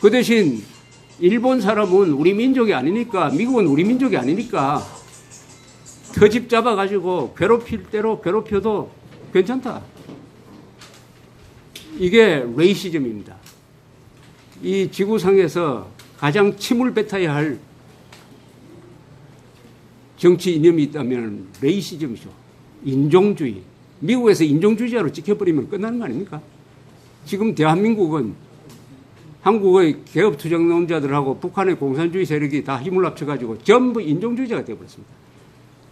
그 대신 일본 사람은 우리 민족이 아니니까, 미국은 우리 민족이 아니니까 터집 잡아가지고 괴롭힐 대로 괴롭혀도 괜찮다. 이게 레이시즘입니다. 이 지구상에서 가장 침을 뱉어야 할 정치 이념이 있다면 레이시즘이죠. 인종주의. 미국에서 인종주의자로 찍혀버리면 끝나는 거 아닙니까? 지금 대한민국은 한국의 개업투쟁론자들하고 북한의 공산주의 세력이 다 힘을 합쳐가지고 전부 인종주의자가 되어버렸습니다.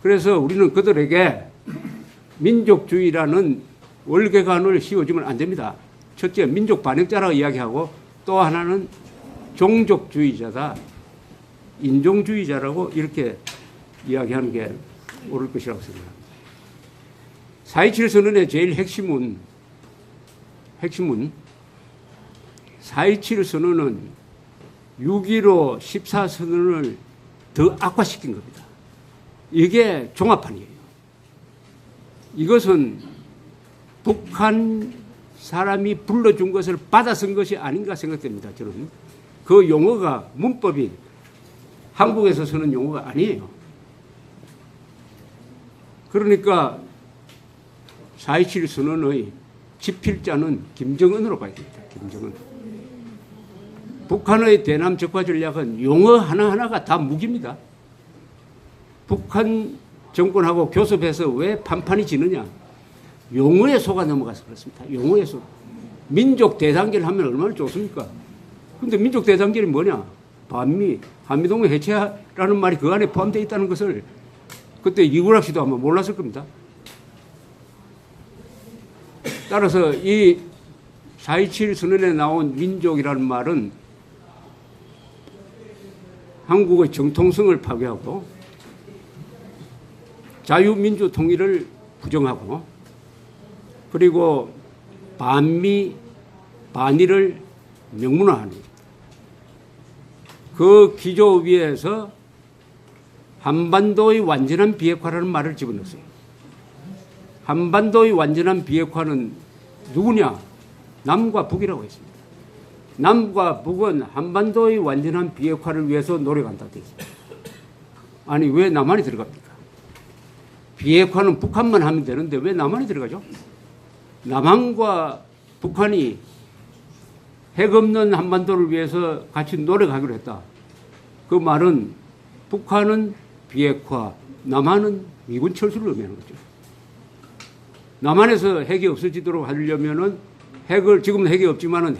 그래서 우리는 그들에게 민족주의라는 월계관을 씌워주면 안 됩니다. 첫째, 민족 반역자라고 이야기하고 또 하나는 종족주의자다, 인종주의자라고 이렇게 이야기하는 게 옳을 것이라고 생각합니다. 4.27 선언의 제일 핵심은 4.27 선언은 6.15 14선언을 더 악화시킨 겁니다. 이게 종합판이에요. 이것은 북한 사람이 불러준 것을 받아 쓴 것이 아닌가 생각됩니다. 저는 그 용어가 문법이 한국에서 쓰는 용어가 아니에요. 그러니까 4.27 선언의 집필자는 김정은으로 봐야 됩니다. 김정은. 북한의 대남 적화 전략은 용어 하나하나가 다 무기입니다. 북한 정권하고 교섭해서 왜 판판이 지느냐? 용어에 속아 넘어가서 그렇습니다. 용어에 속. 민족 대단결 하면 얼마나 좋습니까? 근데 민족 대단결이 뭐냐? 반미, 한미동맹 해체라는 말이 그 안에 포함되어 있다는 것을 그때 이구락 씨도 아마 몰랐을 겁니다. 따라서 이 4.27 선언에 나온 민족이라는 말은 한국의 정통성을 파괴하고 자유민주 통일을 부정하고 그리고 반미, 반일을 명문화하는 겁니다. 그 기조 위에서 한반도의 완전한 비핵화라는 말을 집어넣었어요. 한반도의 완전한 비핵화는 누구냐? 남과 북이라고 했습니다. 남과 북은 한반도의 완전한 비핵화를 위해서 노력한다고 되어 있습니다. 아니 왜 남한이 들어갑니까? 비핵화는 북한만 하면 되는데 왜 남한이 들어가죠? 남한과 북한이 핵 없는 한반도를 위해서 같이 노력하기로 했다. 그 말은 북한은 비핵화, 남한은 미군 철수를 의미하는 거죠. 남한에서 핵이 없어지도록 하려면은 핵을, 지금은 핵이 없지만은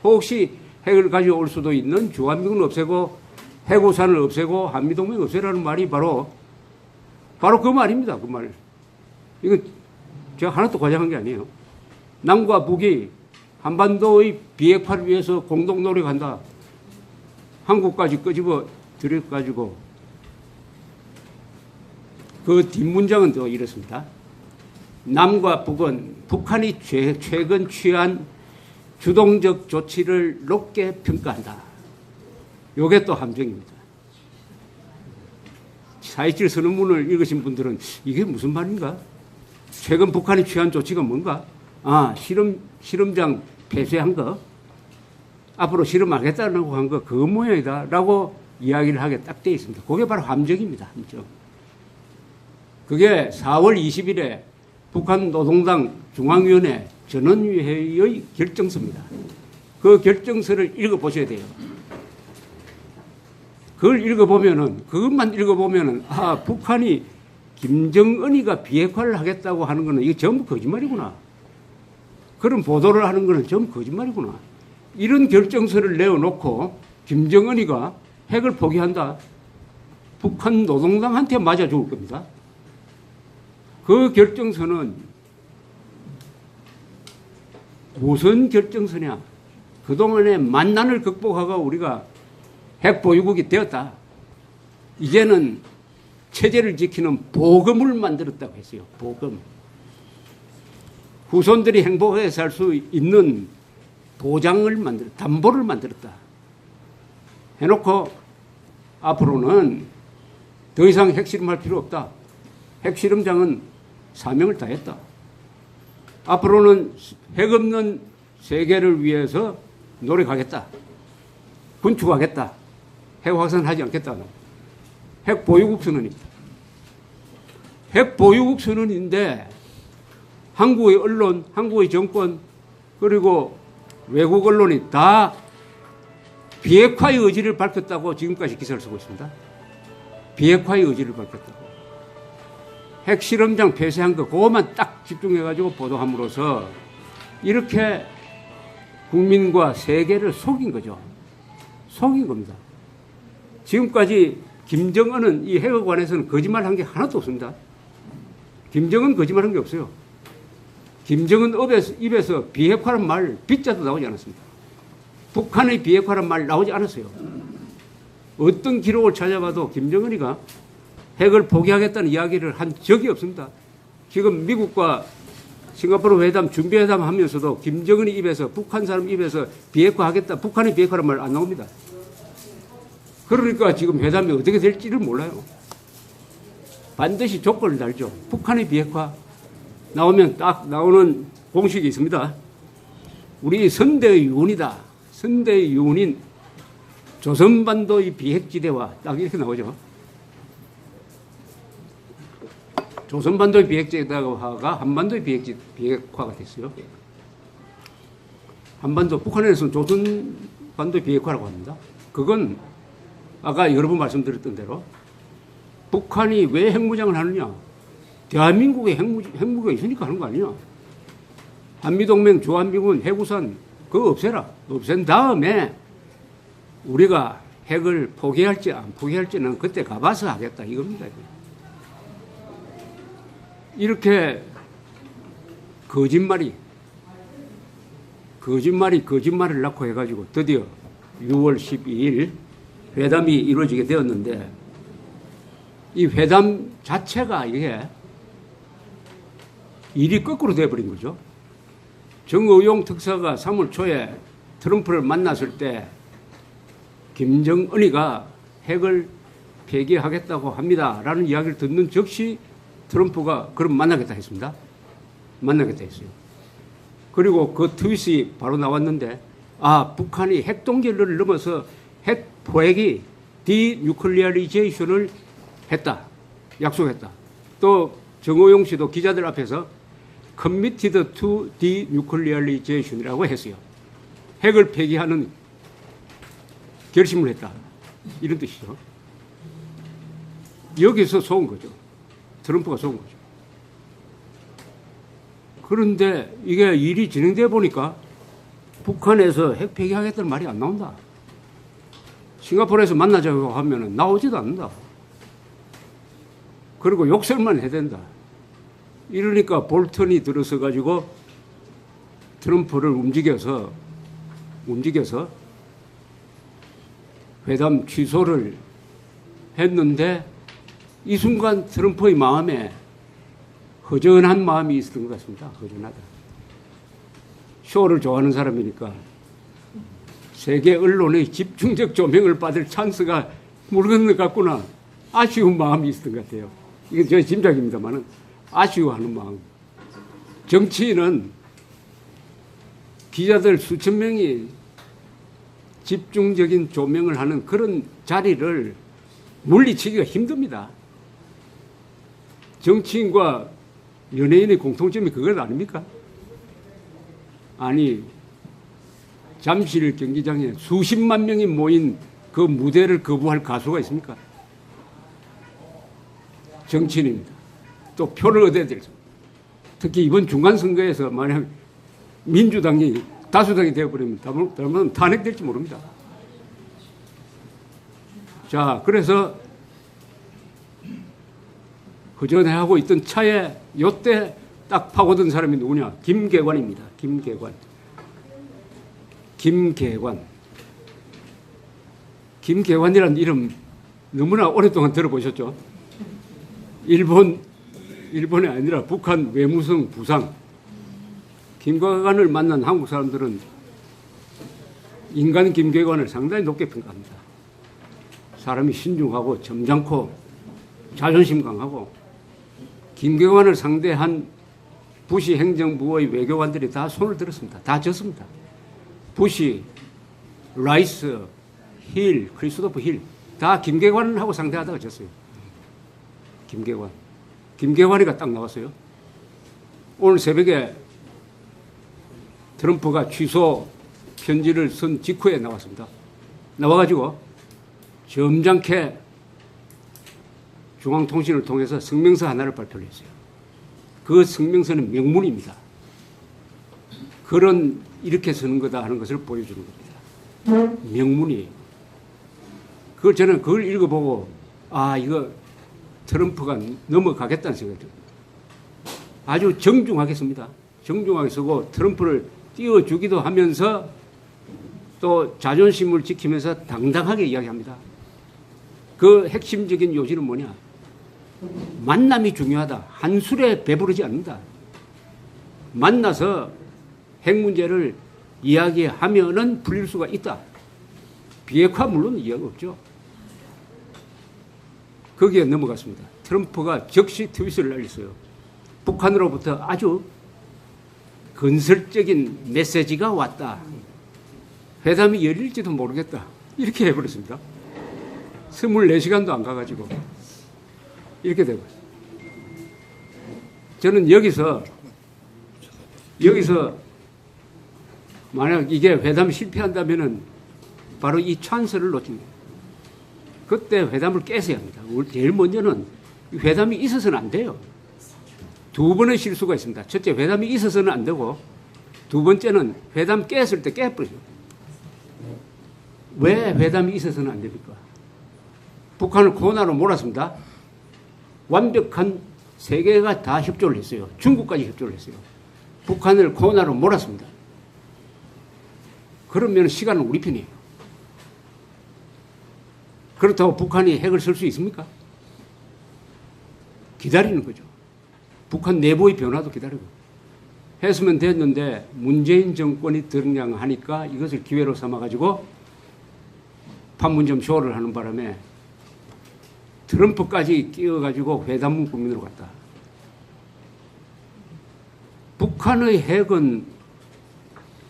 혹시 핵을 가져올 수도 있는 주한미군을 없애고 해구산을 없애고 한미동맹 없애라는 말이 바로 그 말입니다. 그 말. 이건 제가 하나도 과장한 게 아니에요. 남과 북이 한반도의 비핵화를 위해서 공동 노력한다. 한국까지 끄집어 들여가지고 그 뒷문장은 또 이렇습니다. 남과 북은 북한이 최근 취한 주동적 조치를 높게 평가한다. 이게 또 함정입니다. 4.27 선언문을 읽으신 분들은 이게 무슨 말인가? 최근 북한이 취한 조치가 뭔가? 아, 실험장 폐쇄한 거? 앞으로 실험하겠다고 한 거, 그 모양이다. 라고 이야기를 하게 딱 되어 있습니다. 그게 바로 함정입니다. 함정. 그게 4월 20일에 북한 노동당 중앙위원회 전원회의의 결정서입니다. 그 결정서를 읽어보셔야 돼요. 그것만 읽어보면은, 아, 북한이 김정은이가 비핵화를 하겠다고 하는 거는 이게 전부 거짓말이구나. 그런 보도를 하는 거는 전부 거짓말이구나. 이런 결정서를 내어놓고 김정은이가 핵을 포기한다. 북한 노동당한테 맞아 죽을 겁니다. 그 결정서는 무슨 결정서냐? 그동안의 만난을 극복하고 우리가 핵보유국이 되었다. 이제는 체제를 지키는 보금을 만들었다고 했어요. 보금. 후손들이 행복하게 살 수 있는 보장을 담보를 만들었다. 해놓고 앞으로는 더 이상 핵실험할 필요 없다. 핵실험장은 사명을 다했다. 앞으로는 핵 없는 세계를 위해서 노력하겠다. 군축하겠다. 핵 확산하지 않겠다. 핵 보유국 선언입니다. 핵 보유국 선언인데 한국의 언론, 한국의 정권, 그리고 외국 언론이 다 비핵화의 의지를 밝혔다고 지금까지 기사를 쓰고 있습니다. 비핵화의 의지를 밝혔다고. 핵실험장 폐쇄한 거 그것만 딱 집중해가지고 보도함으로써 이렇게 국민과 세계를 속인 거죠. 속인 겁니다. 지금까지 김정은은 이 핵에 관해서는 거짓말한 게 하나도 없습니다. 김정은 거짓말한 게 없어요. 김정은 입에서 비핵화란 말 빗자도 나오지 않았습니다. 북한의 비핵화란 말 나오지 않았어요. 어떤 기록을 찾아봐도 김정은이가 핵을 포기하겠다는 이야기를 한 적이 없습니다. 지금 미국과 싱가포르 회담, 준비회담 하면서도 김정은이 입에서, 북한 사람 입에서 비핵화하겠다, 북한의 비핵화란 말 안 나옵니다. 그러니까 지금 회담이 어떻게 될지를 몰라요. 반드시 조건을 달죠. 북한의 비핵화 나오면 딱 나오는 공식이 있습니다. 우리 선대의 유언이다. 선대의 유언인 조선반도의 비핵지대와 딱 이렇게 나오죠. 조선반도의 비핵지대화가 한반도의 비핵화가 됐어요. 한반도, 북한에서는 조선반도의 비핵화라고 합니다. 그건 아까 여러 번 말씀드렸던 대로 북한이 왜 핵무장을 하느냐. 대한민국에 핵무기가 있으니까 하는 거 아니냐. 한미동맹, 주한미군, 해구산 그거 없애라. 없앤 다음에 우리가 핵을 포기할지 안 포기할지는 그때 가봐서 하겠다 이겁니다. 이렇게 거짓말을 낳고 해가지고 드디어 6월 12일 회담이 이루어지게 되었는데 이 회담 자체가 이게 일이 거꾸로 돼버린 거죠. 정의용 특사가 3월 초에 트럼프를 만났을 때 김정은이가 핵을 폐기하겠다고 합니다. 라는 이야기를 듣는 즉시 트럼프가 그럼 만나겠다 했습니다. 만나겠다 했어요. 그리고 그 트윗이 바로 나왔는데 북한이 핵 동결을 넘어서 핵 포획이 디뉴클리어리제이션을 했다. 약속했다. 또 정호용 씨도 기자들 앞에서 committed to denuclearization이라고 했어요. 핵을 폐기하는 결심을 했다. 이런 뜻이죠. 여기서 속은 거죠. 트럼프가 속은 거죠. 그런데 이게 일이 진행되어 보니까 북한에서 핵 폐기하겠다는 말이 안 나온다. 싱가포르에서 만나자고 하면은 나오지도 않는다. 그리고 욕설만 해야 된다. 이러니까 볼턴이 들어서 가지고 트럼프를 움직여서 회담 취소를 했는데 이 순간 트럼프의 마음에 허전한 마음이 있었던 것 같습니다. 허전하다. 쇼를 좋아하는 사람이니까 세계 언론의 집중적 조명을 받을 찬스가 물 건너갔구나. 아쉬운 마음이 있었던 것 같아요. 이건 제 짐작입니다만은 아쉬워하는 마음. 정치인은 기자들 수천 명이 집중적인 조명을 하는 그런 자리를 물리치기가 힘듭니다. 정치인과 연예인의 공통점이 그것 아닙니까? 아니, 잠실 경기장에 수십만 명이 모인 그 무대를 거부할 가수가 있습니까? 정치인입니다. 또 표를 얻어야 되죠. 특히 이번 중간선거에서 만약 민주당이 다수당이 되어버리면 다음은 탄핵될지 모릅니다. 자, 그래서 허전해하고 있던 차에 요때 딱 파고든 사람이 누구냐? 김계관입니다. 김계관이라는 이름 너무나 오랫동안 들어보셨죠? 일본이 아니라 북한 외무성 부상. 김계관을 만난 한국 사람들은 인간 김계관을 상당히 높게 평가합니다. 사람이 신중하고 점잖고 자존심 강하고 김계관을 상대한 부시 행정부의 외교관들이 다 손을 들었습니다. 다 졌습니다. 부시, 라이스, 힐, 크리스토프 힐, 다 김계관하고 상대하다가 졌어요. 김계관이가 딱 나왔어요. 오늘 새벽에 트럼프가 취소 편지를 쓴 직후에 나왔습니다. 나와가지고 점잖게 중앙통신을 통해서 성명서 하나를 발표를 했어요. 그 성명서는 명문입니다. 글은 이렇게 쓰는 거다 하는 것을 보여주는 겁니다. 명문이에요. 저는 그걸 읽어보고 이거 트럼프가 넘어가겠다는 생각이 들어요. 아주 정중하게 씁니다. 정중하게 쓰고 트럼프를 띄워주기도 하면서 또 자존심을 지키면서 당당하게 이야기합니다. 그 핵심적인 요지는 뭐냐? 만남이 중요하다. 한 술에 배부르지 않는다. 만나서 핵 문제를 이야기하면은 풀릴 수가 있다. 비핵화 물론 이야기 없죠. 거기에 넘어갔습니다. 트럼프가 즉시 트윗을 날렸어요. 북한으로부터 아주 건설적인 메시지가 왔다. 회담이 열릴지도 모르겠다. 이렇게 해버렸습니다. 24시간도 안 가가지고 이렇게 되고. 저는 여기서 만약 이게 회담이 실패한다면은 바로 이 찬스를 놓친 거예요. 그때 회담을 깨서야 합니다. 제일 먼저는 회담이 있어서는 안 돼요. 두 번의 실수가 있습니다. 첫째, 회담이 있어서는 안 되고, 두 번째는 회담 깼을 때 깨버려요. 왜 회담이 있어서는 안 됩니까? 북한을 코너로 몰았습니다. 완벽한 세계가 다 협조를 했어요. 중국까지 협조를 했어요. 북한을 코너로 몰았습니다. 그러면 시간은 우리 편이에요. 그렇다고 북한이 핵을 쓸 수 있습니까? 기다리는 거죠. 북한 내부의 변화도 기다리고. 했으면 됐는데 문재인 정권이 등장하니까 이것을 기회로 삼아가지고 판문점 쇼를 하는 바람에 트럼프까지 끼워가지고 회담문 국민으로 갔다. 북한의 핵은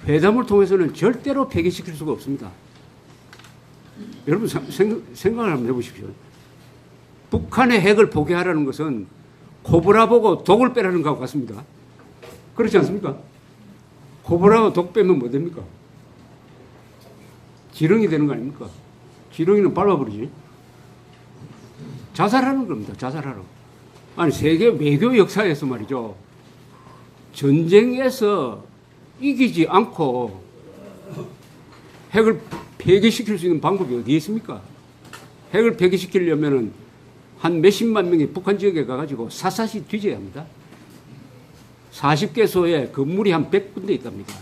회담을 통해서는 절대로 폐기시킬 수가 없습니다. 여러분 생각을 한번 해보십시오. 북한의 핵을 포기하라는 것은 코브라 보고 독을 빼라는 것과 같습니다. 그렇지 않습니까? 코브라가 독 빼면 뭐 됩니까? 지렁이 되는 거 아닙니까? 지렁이는 밟아버리지. 자살하는 겁니다. 자살하러. 아니 세계 외교 역사에서 말이죠. 전쟁에서 이기지 않고 핵을 폐기시킬 수 있는 방법이 어디에 있습니까? 핵을 폐기시키려면은 한 몇십만 명이 북한 지역에 가가지고 샅샅이 뒤져야 합니다. 40개소에 건물이 한 100군데 있답니다.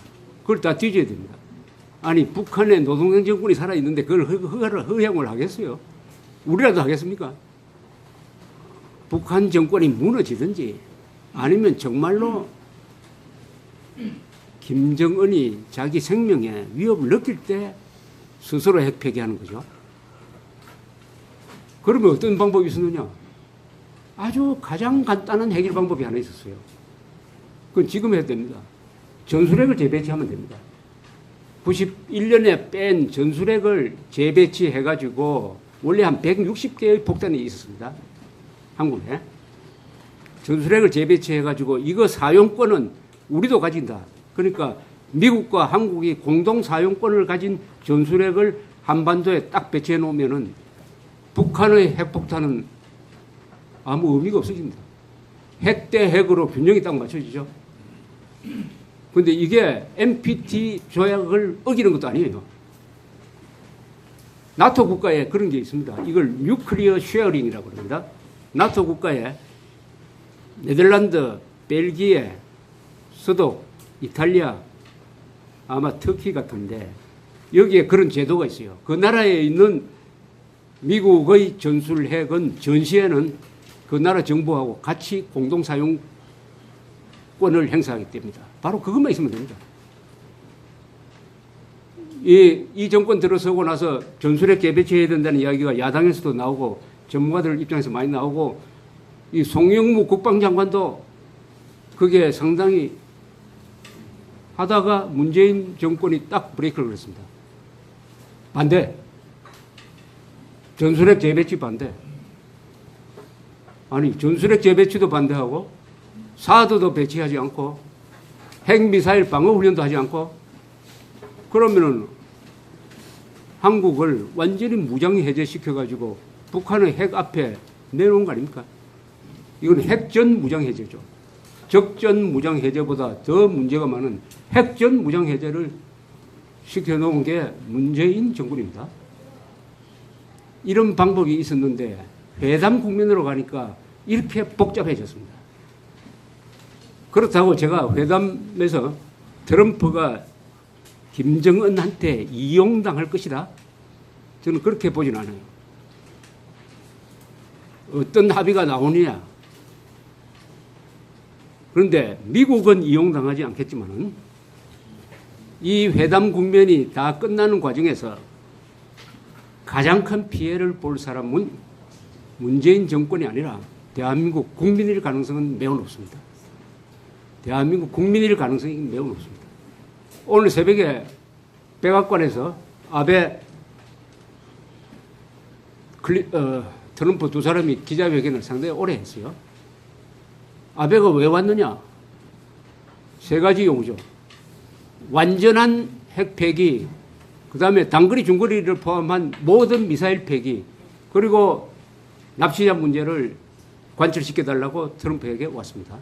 그걸 다 뒤져야 됩니다. 아니 북한의 노동당 정권이 살아있는데 그걸 허용을 하겠어요? 우리라도 하겠습니까? 북한 정권이 무너지든지 아니면 정말로 김정은이 자기 생명에 위협을 느낄 때 스스로 핵 폐기하는 거죠. 그러면 어떤 방법이 있었느냐? 아주 가장 간단한 해결 방법이 하나 있었어요. 그건 지금 해야 됩니다. 전술핵을 재배치하면 됩니다. 91년에 뺀 전술핵을 재배치해가지고 원래 한 160개의 폭탄이 있었습니다. 한국에. 전술핵을 재배치해가지고 이거 사용권은 우리도 가진다. 그러니까 미국과 한국이 공동 사용권을 가진 전술핵을 한반도에 딱 배치해 놓으면은 북한의 핵폭탄은 아무 의미가 없어집니다. 핵 대 핵으로 균형이 딱 맞춰지죠. 그런데 이게 NPT 조약을 어기는 것도 아니에요. 나토 국가에 그런 게 있습니다. 이걸 뉴클리어 쉐어링이라고 합니다. 나토 국가에 네덜란드, 벨기에, 서독, 이탈리아, 아마 터키 같은데 여기에 그런 제도가 있어요. 그 나라에 있는 미국의 전술핵은 전시에는 그 나라 정부하고 같이 공동사용권을 행사하기 때문이다. 바로 그것만 있으면 됩니다. 이 정권 들어서고 나서 전술핵 재배치해야 된다는 이야기가 야당에서도 나오고 전문가들 입장에서 많이 나오고 이 송영무 국방장관도 그게 상당히 하다가 문재인 정권이 딱 브레이크를 걸었습니다. 반대. 전술핵 재배치 반대. 아니, 전술핵 재배치도 반대하고 사드도 배치하지 않고 핵미사일 방어 훈련도 하지 않고 그러면은 한국을 완전히 무장 해제시켜가지고 북한의 핵 앞에 내놓은 거 아닙니까? 이건 핵전 무장 해제죠. 적전 무장 해제보다 더 문제가 많은 핵전 무장 해제를 시켜놓은 게 문재인 정권입니다. 이런 방법이 있었는데 회담 국면으로 가니까 이렇게 복잡해졌습니다. 그렇다고 제가 회담에서 트럼프가 김정은한테 이용당할 것이다? 저는 그렇게 보진 않아요. 어떤 합의가 나오느냐? 그런데 미국은 이용당하지 않겠지만은 이 회담 국면이 다 끝나는 과정에서 가장 큰 피해를 볼 사람은 문재인 정권이 아니라 대한민국 국민일 가능성은 매우 높습니다. 대한민국 국민일 가능성이 매우 높습니다. 오늘 새벽에 백악관에서 아베 트럼프 두 사람이 기자회견을 상당히 오래 했어요. 아베가 왜 왔느냐? 세 가지 용어죠. 완전한 핵 폐기, 그 다음에 단거리, 중거리를 포함한 모든 미사일 폐기, 그리고 납치자 문제를 관철시켜달라고 트럼프에게 왔습니다.